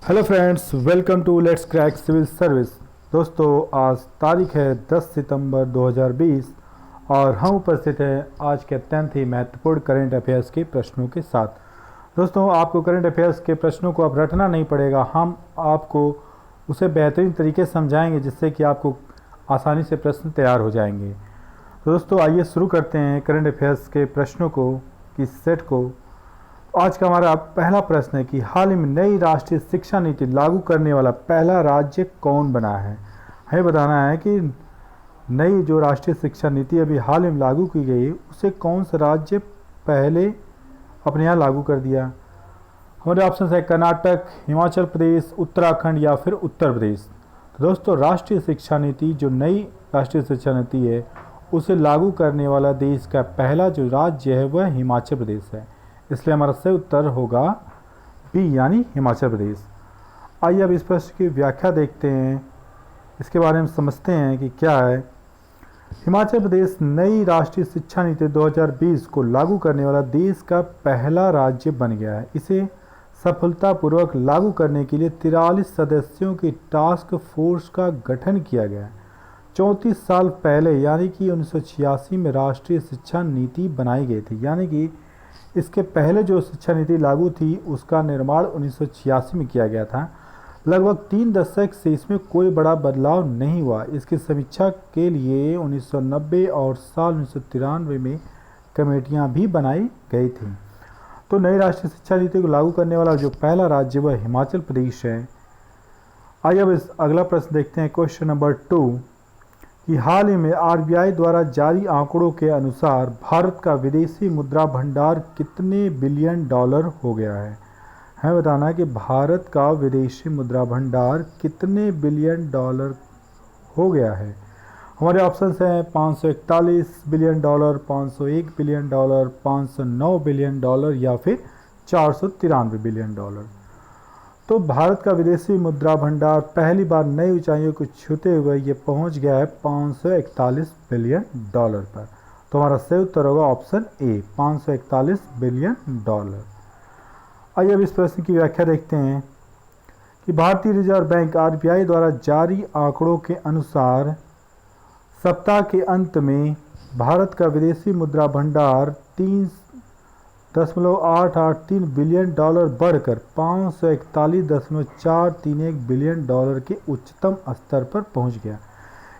Hello friends, welcome to let's crack civil service. दोस्तों, आज तारीख है 10 सितंबर 2020 और हम उपस्थित हैं आज के अत्यंत ही महत्वपूर्ण करंट अफेयर्स के प्रश्नों के साथ। दोस्तों, आपको करंट अफेयर्स के प्रश्नों को अब रटना नहीं पड़ेगा, हम आपको उसे बेहतरीन तरीके से समझाएंगे जिससे कि आपको आसानी से प्रश्न तैयार हो जाएंगे। तो दोस्तों, आइए शुरू करते हैं करंट अफेयर्स के प्रश्नों को की सेट को। आज का हमारा पहला प्रश्न है कि हाल ही में नई राष्ट्रीय शिक्षा नीति लागू करने वाला पहला राज्य कौन बना है। हमें बताना है कि नई जो राष्ट्रीय शिक्षा नीति अभी हाल ही में लागू की गई उसे कौन सा राज्य पहले अपने यहाँ लागू कर दिया। हमारे ऑप्शन है कर्नाटक, हिमाचल प्रदेश, उत्तराखंड या फिर उत्तर प्रदेश। तो दोस्तों, राष्ट्रीय शिक्षा नीति जो नई राष्ट्रीय शिक्षा नीति है उसे लागू करने वाला देश का पहला जो राज्य है वह हिमाचल प्रदेश है, इसलिए हमारा सही उत्तर होगा बी यानी हिमाचल प्रदेश। आइए अब इस प्रश्न की व्याख्या देखते हैं, इसके बारे में समझते हैं कि क्या है। हिमाचल प्रदेश नई राष्ट्रीय शिक्षा नीति 2020 को लागू करने वाला देश का पहला राज्य बन गया है। इसे सफलतापूर्वक लागू करने के लिए 43 सदस्यों की टास्क फोर्स का गठन किया गया है। 34 साल पहले यानी कि 1986 में राष्ट्रीय शिक्षा नीति बनाई गई थी, यानी कि इसके पहले जो शिक्षा नीति लागू थी उसका निर्माण 1986 में किया गया था। लगभग 3 दशक से इसमें कोई बड़ा बदलाव नहीं हुआ। इसकी समीक्षा के लिए 1990 और साल 1993 में कमेटियां भी बनाई गई थी। तो नई राष्ट्रीय शिक्षा नीति को लागू करने वाला जो पहला राज्य वह हिमाचल प्रदेश है। आइए अब इस अगला प्रश्न देखते हैं, क्वेश्चन नंबर 2 कि हाल ही में आरबीआई द्वारा जारी आंकड़ों के अनुसार भारत का विदेशी मुद्रा भंडार कितने बिलियन डॉलर हो गया है। हमें बताना है कि भारत का विदेशी मुद्रा भंडार कितने बिलियन डॉलर हो गया है। हमारे ऑप्शंस हैं 541 billion dollar, 501 billion dollar, 509 billion dollar या फिर 493 बिलियन डॉलर। तो भारत का विदेशी मुद्रा भंडार पहली बार नई ऊंचाइयों को छूते हुए ये पहुंच गया है 541 बिलियन डॉलर पर। तो हमारा सही उत्तर होगा ऑप्शन ए, 541 बिलियन डॉलर। आइए अब इस प्रश्न की व्याख्या देखते हैं कि भारतीय रिजर्व बैंक आरबीआई द्वारा जारी आंकड़ों के अनुसार सप्ताह के अंत में भारत का विदेशी मुद्रा भंडार 3.883 बिलियन डॉलर बढ़कर 541.431 बिलियन डॉलर के उच्चतम स्तर पर पहुंच गया।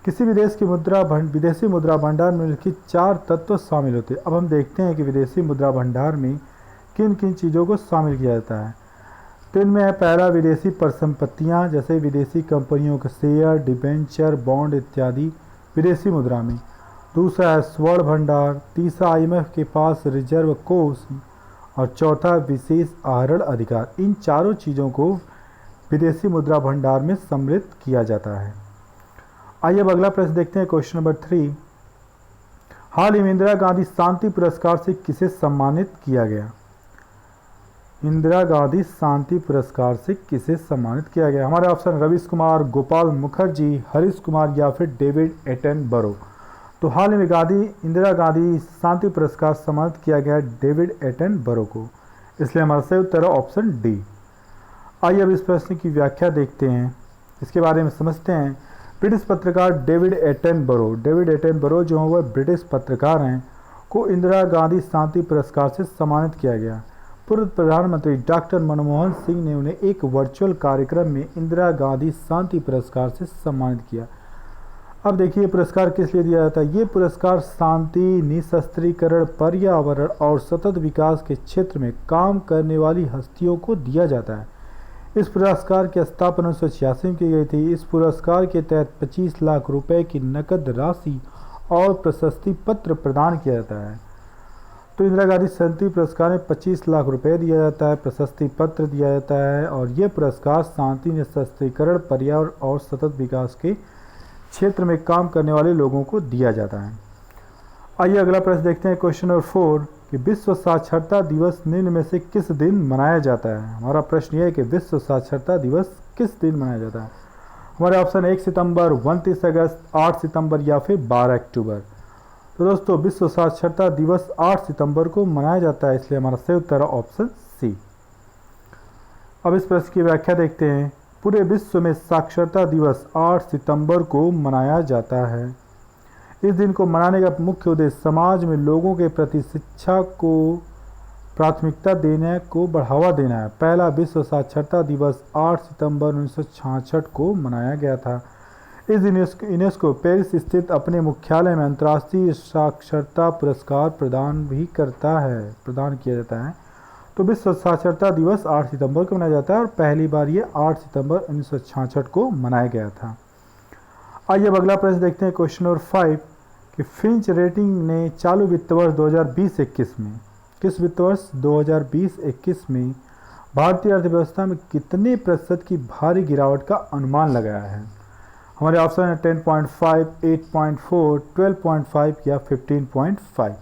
किसी भी देश की विदेशी मुद्रा भंडार में निम्नलिखित 4 तत्व शामिल होते हैं। अब हम देखते हैं कि विदेशी मुद्रा भंडार में किन किन चीज़ों को शामिल किया जाता है। तो इनमें है पहला विदेशी परिसंपत्तियाँ, जैसे विदेशी कंपनियों के शेयर, डिबेंचर, बॉन्ड इत्यादि विदेशी मुद्रा में। दूसरा है स्वर्ण भंडार, तीसरा आईएमएफ के पास रिजर्व कोष और चौथा विशेष आहरण अधिकार। इन चारों चीज़ों को विदेशी मुद्रा भंडार में सम्मिलित किया जाता है। आइए अब अगला प्रश्न देखते हैं, क्वेश्चन नंबर 3 हाल ही में इंदिरा गांधी शांति पुरस्कार से किसे सम्मानित किया गया। इंदिरा गांधी शांति पुरस्कार से किसे सम्मानित किया गया। हमारे ऑप्शन रवीश कुमार, गोपाल मुखर्जी, हरीश कुमार या फिर डेविड एटनबरो। तो हाल ही में इंदिरा गांधी शांति पुरस्कार सम्मानित किया गया डेविड एटनबरो को, इसलिए हमारा सही उत्तर है ऑप्शन डी। आइए अब इस प्रश्न की व्याख्या देखते हैं, इसके बारे में समझते हैं। ब्रिटिश पत्रकार डेविड एटनबरो जो वह ब्रिटिश पत्रकार हैं को इंदिरा गांधी शांति पुरस्कार से सम्मानित किया गया। पूर्व प्रधानमंत्री डॉक्टर मनमोहन सिंह ने उन्हें एक वर्चुअल कार्यक्रम में इंदिरा गांधी शांति पुरस्कार से सम्मानित किया। अब देखिए पुरस्कार किस लिए दिया जाता है। ये पुरस्कार शांति, निशस्त्रीकरण, पर्यावरण और सतत विकास के क्षेत्र में काम करने वाली हस्तियों को दिया जाता है। इस पुरस्कार की स्थापना 1986 में की गई थी। इस पुरस्कार के तहत 25 लाख रुपए की नकद राशि और प्रशस्ति पत्र प्रदान किया जाता है। तो इंदिरा गांधी शांति पुरस्कार में 25 लाख रुपए दिया जाता है, प्रशस्ति पत्र दिया जाता है और ये पुरस्कार शांति, निशस्त्रीकरण, पर्यावरण और सतत विकास के क्षेत्र में काम करने वाले लोगों को दिया जाता है। आइए अगला प्रश्न देखते हैं, क्वेश्चन नंबर 4 कि विश्व साक्षरता दिवस निम्न में से किस दिन मनाया जाता है। हमारा प्रश्न यह है कि विश्व साक्षरता दिवस किस दिन मनाया जाता है। हमारे ऑप्शन 1 सितंबर, 29 अगस्त, 8 सितंबर या फिर 12 अक्टूबर। तो दोस्तों, विश्व साक्षरता दिवस 8 सितंबर को मनाया जाता है, इसलिए हमारा सही उत्तर है ऑप्शन सी। अब इस प्रश्न की व्याख्या देखते हैं। पूरे विश्व में साक्षरता दिवस 8 सितंबर को मनाया जाता है। इस दिन को मनाने का मुख्य उद्देश्य समाज में लोगों के प्रति शिक्षा को प्राथमिकता देने को बढ़ावा देना है। पहला विश्व साक्षरता दिवस 8 सितंबर 1966 को मनाया गया था। इस दिन यूनेस्को पेरिस स्थित अपने मुख्यालय में अंतर्राष्ट्रीय साक्षरता पुरस्कार प्रदान किया जाता है। तो विश्व साक्षरता दिवस 8 सितंबर को मनाया जाता है और पहली बार ये 8 सितंबर 1966 को मनाया गया था। आइए अब अगला प्रश्न देखते हैं, क्वेश्चन नंबर 5 कि फिंच रेटिंग ने चालू वित्त वर्ष 2020-21 में, किस वित्त वर्ष 2020-21 में भारतीय अर्थव्यवस्था में कितने प्रतिशत की भारी गिरावट का अनुमान लगाया है? हमारे ऑप्शन है 10.5, 8.4, 12.5 या 15.5।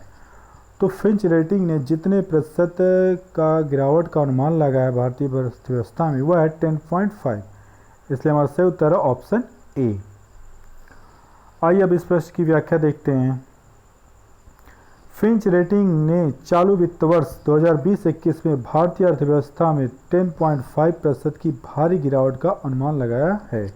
तो फिंच रेटिंग ने जितने प्रतिशत का गिरावट का अनुमान लगाया भारतीय अर्थव्यवस्था में वह है 10.5, इसलिए हमारा सही उत्तर है ऑप्शन ए। आइए अब इस प्रश्न की व्याख्या देखते हैं। फिंच रेटिंग ने चालू वित्त वर्ष 2020-21 में भारतीय अर्थव्यवस्था में 10.5% की भारी गिरावट का अनुमान लगाया है।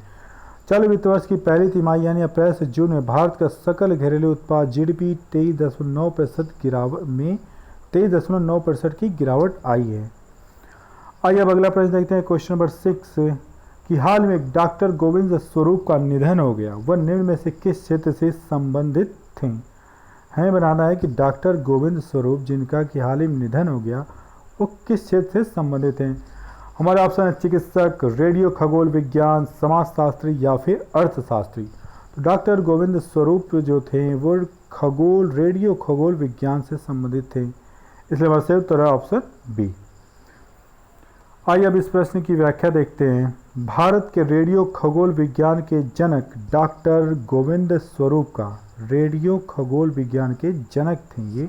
चालू वित्त वर्ष की पहली तिमाही यानी अप्रैल से जून में भारत का सकल घरेलू उत्पाद जीडीपी 23.9% की गिरावट आई है। आइए अब अगला प्रश्न देखते हैं, क्वेश्चन नंबर 6 कि हाल में डॉक्टर गोविंद स्वरूप का निधन हो गया, वह निम्न में से किस क्षेत्र से संबंधित थे? हमें बनाना है कि डॉक्टर गोविंद स्वरूप जिनका कि हाल ही में निधन हो गया वो किस क्षेत्र से संबंधित हैं? हमारे ऑप्शन है चिकित्सक, रेडियो खगोल विज्ञान, समाजशास्त्री या फिर अर्थशास्त्री। तो डॉक्टर गोविंद स्वरूप जो थे वो रेडियो खगोल विज्ञान से संबंधित थे, इसलिए हमारा सही उत्तर है ऑप्शन बी। आइए अब इस प्रश्न की व्याख्या देखते हैं। भारत के रेडियो खगोल विज्ञान के जनक डॉक्टर गोविंद स्वरूप का रेडियो खगोल विज्ञान के जनक थे ये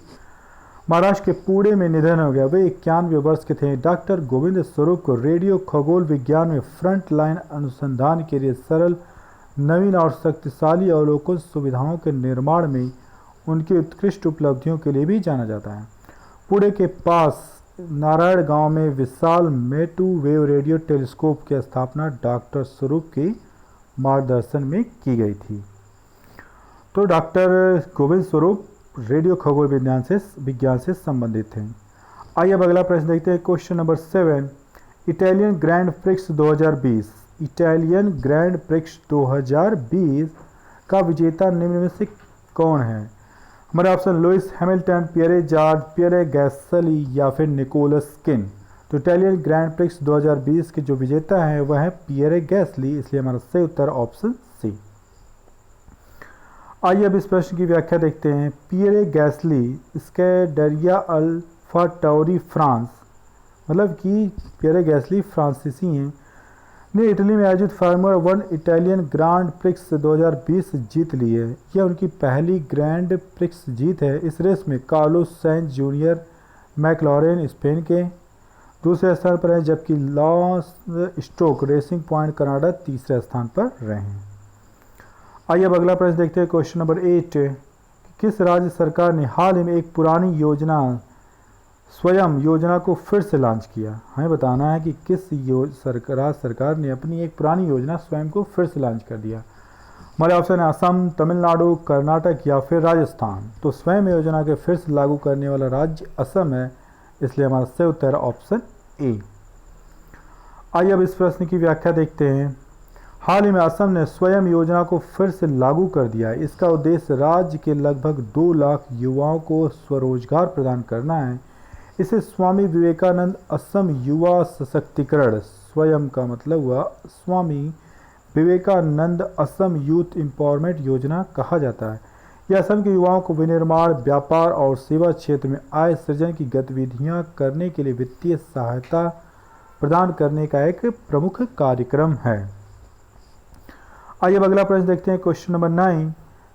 महाराष्ट्र के पुणे में निधन हो गया। वे 91 वर्ष के थे। डॉक्टर गोविंद स्वरूप को रेडियो खगोल विज्ञान में फ्रंट लाइन अनुसंधान के लिए सरल, नवीन और शक्तिशाली अवलोकन सुविधाओं के निर्माण में उनकी उत्कृष्ट उपलब्धियों के लिए भी जाना जाता है। पुणे के पास नारायण गांव में विशाल मेटू वेव रेडियो टेलीस्कोप की स्थापना डॉक्टर स्वरूप के मार्गदर्शन में की गई थी। तो डॉक्टर गोविंद स्वरूप रेडियो खगोल विज्ञान से संबंधित हैं। आइए अब अगला प्रश्न देखते हैं, question number 7 Italian Grand Prix 2020 का विजेता निम्न में से कौन है? हमारे option Lewis Hamilton, Pierre George, Pierre Gasly या फिर निकोलस किन। तो इटालियन ग्रैंड प्रिक्स 2020 के जो विजेता है वह है पियरे गैसली, इसलिए हमारा सही उत्तर ऑप्शन सी। आइए अब इस प्रश्न की व्याख्या देखते हैं। पियरे गैसली स्कैडेरिया अल्फा टॉरी फ्रांस, मतलब कि पियरे गैसली फ्रांसीसी हैं, ने इटली में आयोजित फार्मूला 1 इटालियन ग्रैंड प्रिक्स 2020 जीत ली है। यह उनकी पहली ग्रैंड प्रिक्स जीत है। इस रेस में कार्लोस सैंज जूनियर मैकलॉरेन स्पेन के दूसरे स्थान पर हैं, जबकि loss stroke racing point Canada तीसरे स्थान पर रहे हैं। आइए अब अगला प्रश्न देखते हैं, क्वेश्चन नंबर 8 किस राज्य सरकार ने हाल ही में एक पुरानी योजना स्वयं योजना को फिर से लॉन्च किया? हमें बताना है कि किस सरकार ने अपनी एक पुरानी योजना स्वयं को फिर से लॉन्च कर दिया। हमारे ऑप्शन है असम, तमिलनाडु, कर्नाटक या फिर राजस्थान। तो स्वयं योजना के फिर से लागू करने वाला राज्य असम है, इसलिए हमारा सही उत्तर है ऑप्शन ए। आइए अब इस प्रश्न की व्याख्या देखते हैं। हाल ही में असम ने स्वयं योजना को फिर से लागू कर दिया है। इसका उद्देश्य राज्य के लगभग 2 लाख युवाओं को स्वरोजगार प्रदान करना है। इसे स्वामी विवेकानंद असम युवा सशक्तिकरण, स्वयं का मतलब हुआ स्वामी विवेकानंद असम यूथ एम्पावरमेंट योजना कहा जाता है। यह असम के युवाओं को विनिर्माण, व्यापार और सेवा क्षेत्र में आय सृजन की गतिविधियां करने के लिए वित्तीय सहायता प्रदान करने का एक प्रमुख कार्यक्रम है। आइए अब अगला प्रश्न देखते हैं, क्वेश्चन नंबर 9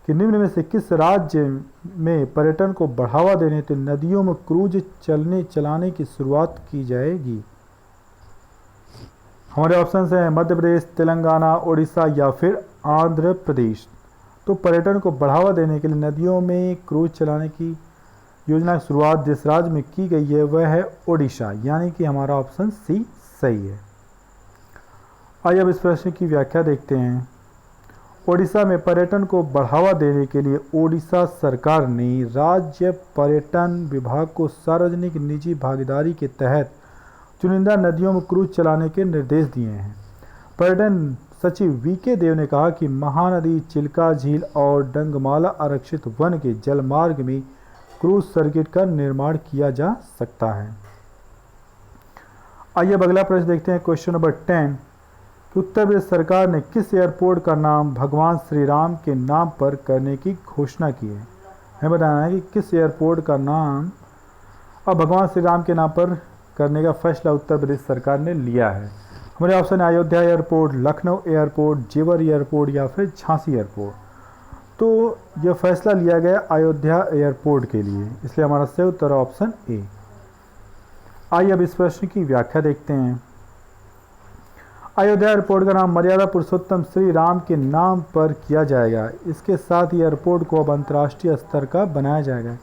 कि निम्न में से किस राज्य में पर्यटन को बढ़ावा देने हेतु नदियों में क्रूज चलाने की शुरुआत की जाएगी? हमारे ऑप्शन हैं मध्य प्रदेश, तेलंगाना, उड़ीसा या फिर आंध्र प्रदेश। तो पर्यटन को बढ़ावा देने के लिए नदियों में क्रूज चलाने की योजना की शुरुआत जिस राज्य में की गई है वह है ओडिशा, यानी कि हमारा ऑप्शन सी सही है। आइए अब इस प्रश्न की व्याख्या देखते हैं। ओडिशा में पर्यटन को बढ़ावा देने के लिए ओडिशा सरकार ने राज्य पर्यटन विभाग को सार्वजनिक निजी भागीदारी के तहत चुनिंदा नदियों में क्रूज चलाने के निर्देश दिए हैं। पर्यटन सचिव वीके देव ने कहा कि महानदी, चिल्का झील और डंगमाला आरक्षित वन के जलमार्ग में क्रूज सर्किट का निर्माण किया जा सकता है। आइए अब अगला प्रश्न देखते हैं। क्वेश्चन नंबर 10 कि उत्तर प्रदेश सरकार ने किस एयरपोर्ट का नाम भगवान श्री राम के नाम पर करने की घोषणा की है। हमें बताना है कि किस एयरपोर्ट का नाम अब भगवान श्री राम के नाम पर करने का फैसला उत्तर प्रदेश सरकार ने लिया है। हमारे ऑप्शन है अयोध्या एयरपोर्ट, लखनऊ एयरपोर्ट, जेवर एयरपोर्ट या फिर झांसी एयरपोर्ट। तो यह फैसला लिया गया अयोध्या एयरपोर्ट के लिए, इसलिए हमारा सही उत्तर ऑप्शन ए। आइए अब इस प्रश्न की व्याख्या देखते हैं। अयोध्या एयरपोर्ट का नाम मर्यादा पुरुषोत्तम श्री राम के नाम पर किया जाएगा। इसके साथ ही एयरपोर्ट को अब अंतर्राष्ट्रीय स्तर का बनाया जाएगा।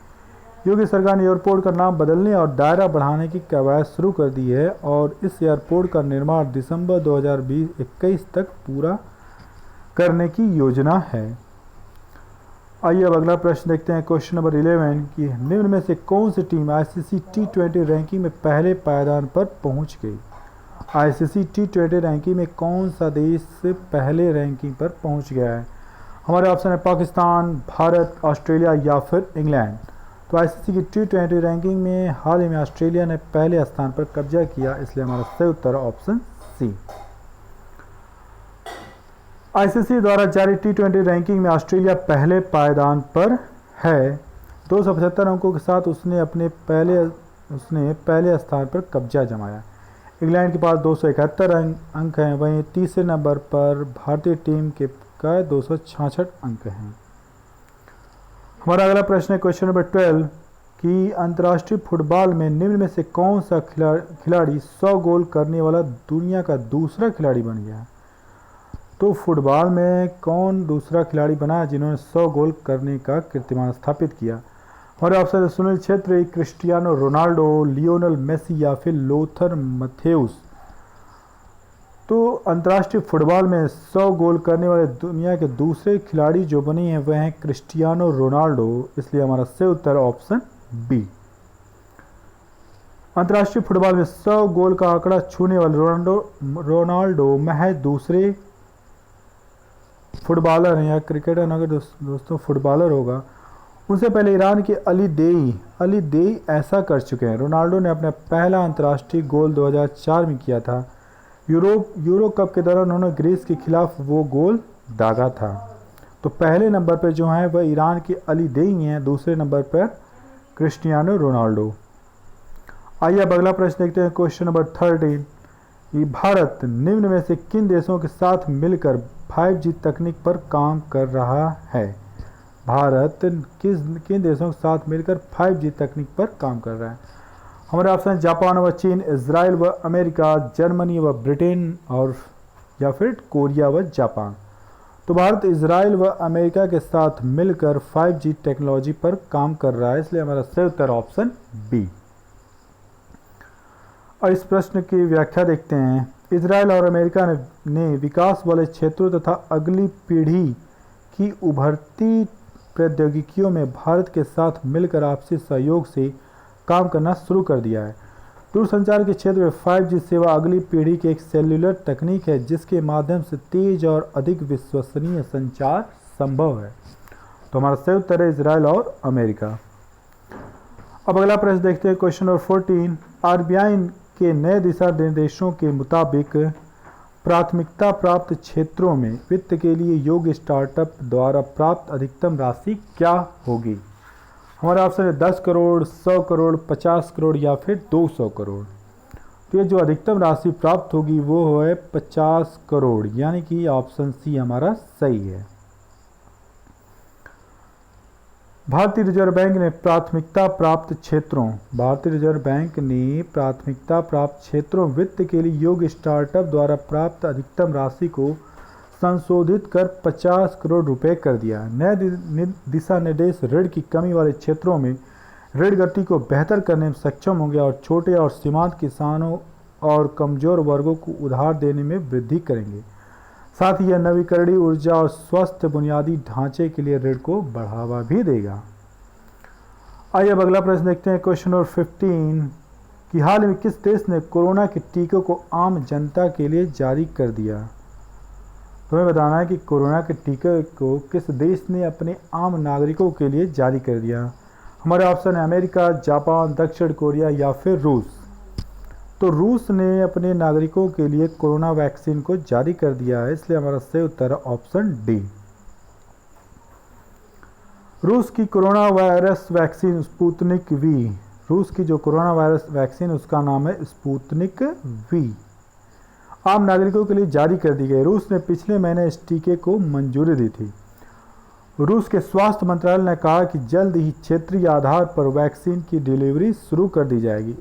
योगी सरकार ने एयरपोर्ट का नाम बदलने और दायरा बढ़ाने की कवायद शुरू कर दी है और इस एयरपोर्ट का निर्माण दिसंबर 2021 तक पूरा करने की योजना है। आइए अब अगला प्रश्न देखते हैं। क्वेश्चन नंबर 11 कि निम्न में से कौन सी टीम आईसीसी T20 रैंकिंग में पहले पायदान पर पहुंच गई। आईसीसी T20 रैंकिंग में कौन सा देश पहले रैंकिंग पर पहुंच गया है। हमारे ऑप्शन है पाकिस्तान, भारत, ऑस्ट्रेलिया या फिर इंग्लैंड। तो आईसीसी की T20 रैंकिंग में हाल ही में ऑस्ट्रेलिया ने पहले स्थान पर कब्जा किया, इसलिए हमारा सही उत्तर ऑप्शन सी। आईसीसी द्वारा जारी T20 रैंकिंग में ऑस्ट्रेलिया पहले पायदान पर है। 275 अंकों के साथ उसने पहले स्थान पर कब्जा जमाया। इंग्लैंड के पास 271 अंक हैं, वहीं तीसरे नंबर पर भारतीय टीम के 266 अंक हैं। हमारा अगला प्रश्न है क्वेश्चन नंबर 12 कि अंतर्राष्ट्रीय फुटबॉल में निम्न में से कौन सा खिलाड़ी 100 गोल करने वाला दुनिया का दूसरा खिलाड़ी बन गया। तो फुटबॉल में कौन दूसरा खिलाड़ी बना जिन्होंने 100 गोल करने का कीर्तिमान स्थापित किया। हमारे ऑप्शन है Sunil Chhetri, Cristiano Ronaldo, Lionel Messi या फिर लोथर मैथ्यूस। तो अंतर्राष्ट्रीय फुटबॉल में 100 गोल करने वाले दुनिया के दूसरे खिलाड़ी जो बने हैं वह हैं क्रिस्टियानो रोनाल्डो, इसलिए हमारा सही उत्तर ऑप्शन बी। अंतर्राष्ट्रीय फुटबॉल में 100 गोल का आंकड़ा छूने वाले रोनाल्डो महज दूसरे फुटबॉलर हैं या क्रिकेटर अगर दोस्तों फुटबॉलर होगा। उनसे पहले ईरान के अली देई ऐसा कर चुके हैं। रोनाल्डो ने अपना पहला अंतर्राष्ट्रीय गोल 2004 में किया था। यूरो कप के दौरान उन्होंने ग्रीस के खिलाफ वो गोल दागा था। तो पहले नंबर पर जो है वह ईरान के अली देई हैं, दूसरे नंबर पर क्रिस्टियानो रोनाल्डो। आइए अब अगला प्रश्न देखते हैं। क्वेश्चन नंबर 13 कि भारत निम्न में से किन देशों के साथ मिलकर 5G तकनीक पर काम कर रहा है। भारत किन देशों के साथ मिलकर 5G तकनीक पर काम कर रहा है। हमारे ऑप्शन जापान व चीन, इजराइल व अमेरिका, जर्मनी व ब्रिटेन और या फिर कोरिया व जापान। तो भारत इजराइल व अमेरिका के साथ मिलकर 5G टेक्नोलॉजी पर काम कर रहा है, इसलिए हमारा सही उत्तर ऑप्शन बी। और इस प्रश्न की व्याख्या देखते हैं। इजराइल और अमेरिका ने विकास वाले क्षेत्रों तथा अगली पीढ़ी की उभरती प्रौद्योगिकियों में भारत के साथ मिलकर आपसी सहयोग से काम करना शुरू कर दिया है। दूरसंचार के क्षेत्र में 5G सेवा अगली पीढ़ी की एक सेल्युलर तकनीक है जिसके माध्यम से तेज और अधिक विश्वसनीय संचार संभव है। तो हमारा सही उत्तर है इजराइल और अमेरिका। अब अगला प्रश्न देखते हैं। क्वेश्चन नंबर 14 आरबीआई के नए दिशा निर्देशों के मुताबिक प्राथमिकता प्राप्त क्षेत्रों में वित्त के लिए योग्य स्टार्टअप द्वारा प्राप्त अधिकतम राशि क्या होगी। हमारा ऑप्शन है 10 करोड़, 100 करोड़, 50 करोड़ या फिर 200 करोड़। तो ये जो अधिकतम राशि प्राप्त होगी वो है 50 करोड़, यानी कि ऑप्शन सी हमारा सही है। भारतीय रिजर्व बैंक ने प्राथमिकता प्राप्त क्षेत्रों वित्त के लिए योग्य स्टार्टअप द्वारा प्राप्त अधिकतम राशि को संशोधित कर 50 करोड़ रुपए कर दिया। नए दिशा निर्देश ऋण की कमी वाले क्षेत्रों में ऋण गति को बेहतर करने में सक्षम होंगे और छोटे और सीमांत किसानों और कमज़ोर वर्गों को उधार देने में वृद्धि करेंगे। साथ ही यह नवीकरणीय ऊर्जा और स्वस्थ बुनियादी ढांचे के लिए ऋण को बढ़ावा भी देगा। आइए अब अगला प्रश्न देखते हैं, क्वेश्चन नंबर 15 कि हाल में किस देश ने कोरोना के टीकों को आम जनता के लिए जारी कर दिया। तुम्हें बताना है कि कोरोना के टीके को किस देश ने अपने आम नागरिकों के लिए जारी कर दिया। हमारे ऑप्शन है अमेरिका, जापान, दक्षिण कोरिया या फिर रूस। तो रूस ने अपने नागरिकों के लिए कोरोना वैक्सीन को जारी कर दिया है, इसलिए हमारा सही उत्तर है ऑप्शन डी। रूस की corona virus vaccine Sputnik V, रूस की जो कोरोना वायरस वैक्सीन उसका नाम है स्पुतनिक वी, आम नागरिकों के लिए जारी कर दी गई। रूस ने पिछले महीने इस टीके को मंजूरी दी थी। रूस के स्वास्थ्य मंत्रालय ने कहा कि जल्द ही क्षेत्रीय आधार पर वैक्सीन की डिलीवरी शुरू कर दी जाएगी।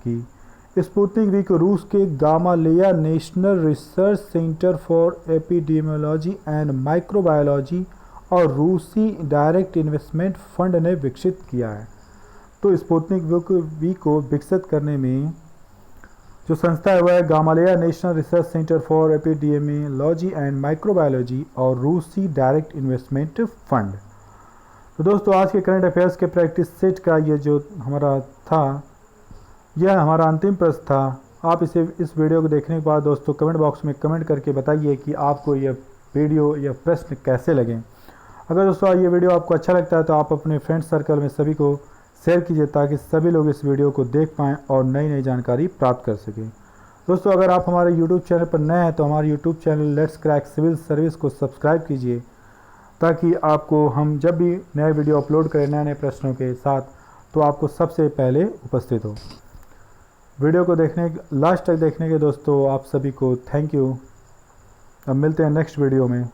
कि स्पुतनिक वी को रूस के Gamaleya national research centre for epidemiology and microbiology और रूसी डायरेक्ट इन्वेस्टमेंट फंड ने विकसित किया है। तो स्पुतनिक वी को विकसित करने में जो संस्था है वह है Gamaleya national research centre for epidemiology and microbiology और रूसी डायरेक्ट इन्वेस्टमेंट फंड। तो दोस्तों आज के करंट अफेयर्स के प्रैक्टिस सेट का ये जो हमारा था, यह हमारा अंतिम प्रश्न था। आप इस वीडियो को देखने के बाद दोस्तों कमेंट बॉक्स में कमेंट करके बताइए कि आपको यह वीडियो या प्रश्न कैसे लगे। अगर दोस्तों ये वीडियो आपको अच्छा लगता है तो आप अपने फ्रेंड सर्कल में सभी को शेयर कीजिए ताकि सभी लोग इस वीडियो को देख पाएँ और नई नई जानकारी प्राप्त कर सकें। दोस्तों अगर आप हमारे यूट्यूब चैनल पर नए हैं तो हमारे YouTube channel let's crack civil service को सब्सक्राइब कीजिए ताकि आपको हम जब भी नए वीडियो अपलोड करें नए नए प्रश्नों के साथ तो आपको सबसे पहले उपस्थित हो। वीडियो को लास्ट तक देखने के दोस्तों आप सभी को थैंक यू। अब मिलते हैं नेक्स्ट वीडियो में।